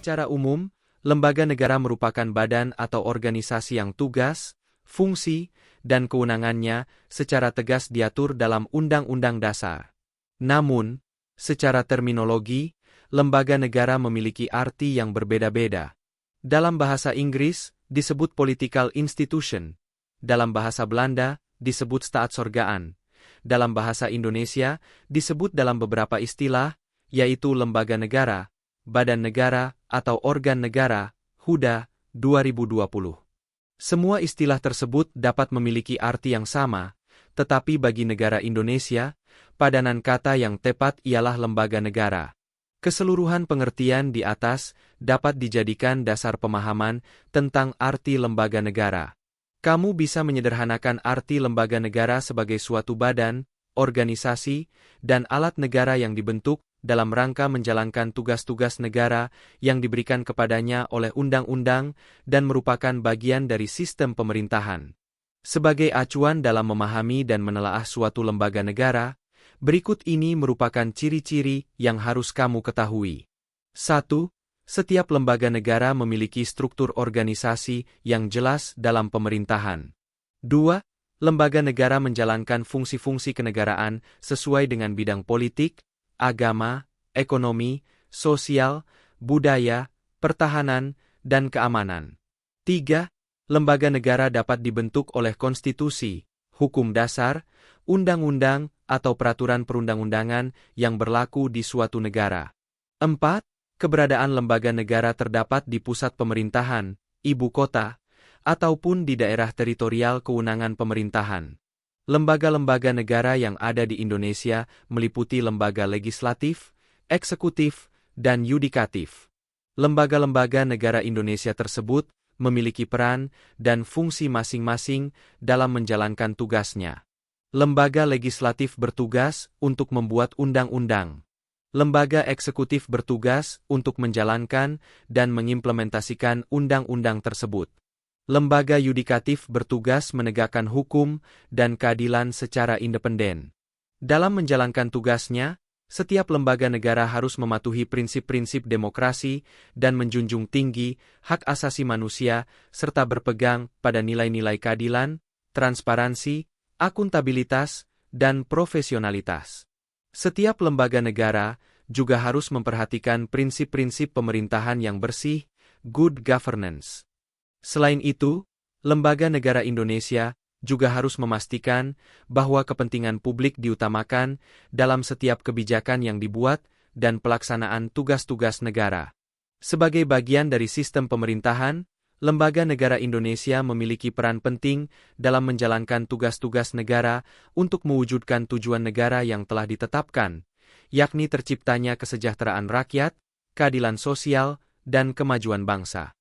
Secara umum, lembaga negara merupakan badan atau organisasi yang tugas, fungsi, dan kewenangannya secara tegas diatur dalam Undang-Undang Dasar. Namun, secara terminologi, lembaga negara memiliki arti yang berbeda-beda. Dalam bahasa Inggris, disebut political institution. Dalam bahasa Belanda, disebut staatsorgaan. Dalam bahasa Indonesia, disebut dalam beberapa istilah, yaitu lembaga negara, badan negara, atau organ negara, HUDA, 2020. Semua istilah tersebut dapat memiliki arti yang sama, tetapi bagi negara Indonesia, padanan kata yang tepat ialah lembaga negara. Keseluruhan pengertian di atas dapat dijadikan dasar pemahaman tentang arti lembaga negara. Kamu bisa menyederhanakan arti lembaga negara sebagai suatu badan, organisasi, dan alat negara yang dibentuk dalam rangka menjalankan tugas-tugas negara yang diberikan kepadanya oleh undang-undang dan merupakan bagian dari sistem pemerintahan. Sebagai acuan dalam memahami dan menelaah suatu lembaga negara, berikut ini merupakan ciri-ciri yang harus kamu ketahui. 1. Setiap lembaga negara memiliki struktur organisasi yang jelas dalam pemerintahan. 2. Lembaga negara menjalankan fungsi-fungsi kenegaraan sesuai dengan bidang politik, agama, ekonomi, sosial, budaya, pertahanan, dan keamanan. 3. Lembaga negara dapat dibentuk oleh konstitusi, hukum dasar, undang-undang, atau peraturan perundang-undangan yang berlaku di suatu negara. 4. Keberadaan lembaga negara terdapat di pusat pemerintahan, ibu kota, ataupun di daerah teritorial kewenangan pemerintahan. Lembaga-lembaga negara yang ada di Indonesia meliputi lembaga legislatif, eksekutif, dan yudikatif. Lembaga-lembaga negara Indonesia tersebut memiliki peran dan fungsi masing-masing dalam menjalankan tugasnya. Lembaga legislatif bertugas untuk membuat undang-undang. Lembaga eksekutif bertugas untuk menjalankan dan mengimplementasikan undang-undang tersebut. Lembaga yudikatif bertugas menegakkan hukum dan keadilan secara independen. Dalam menjalankan tugasnya, setiap lembaga negara harus mematuhi prinsip-prinsip demokrasi dan menjunjung tinggi hak asasi manusia serta berpegang pada nilai-nilai keadilan, transparansi, akuntabilitas, dan profesionalitas. Setiap lembaga negara juga harus memperhatikan prinsip-prinsip pemerintahan yang bersih, good governance. Selain itu, lembaga negara Indonesia juga harus memastikan bahwa kepentingan publik diutamakan dalam setiap kebijakan yang dibuat dan pelaksanaan tugas-tugas negara. Sebagai bagian dari sistem pemerintahan, lembaga negara Indonesia memiliki peran penting dalam menjalankan tugas-tugas negara untuk mewujudkan tujuan negara yang telah ditetapkan, yakni terciptanya kesejahteraan rakyat, keadilan sosial, dan kemajuan bangsa.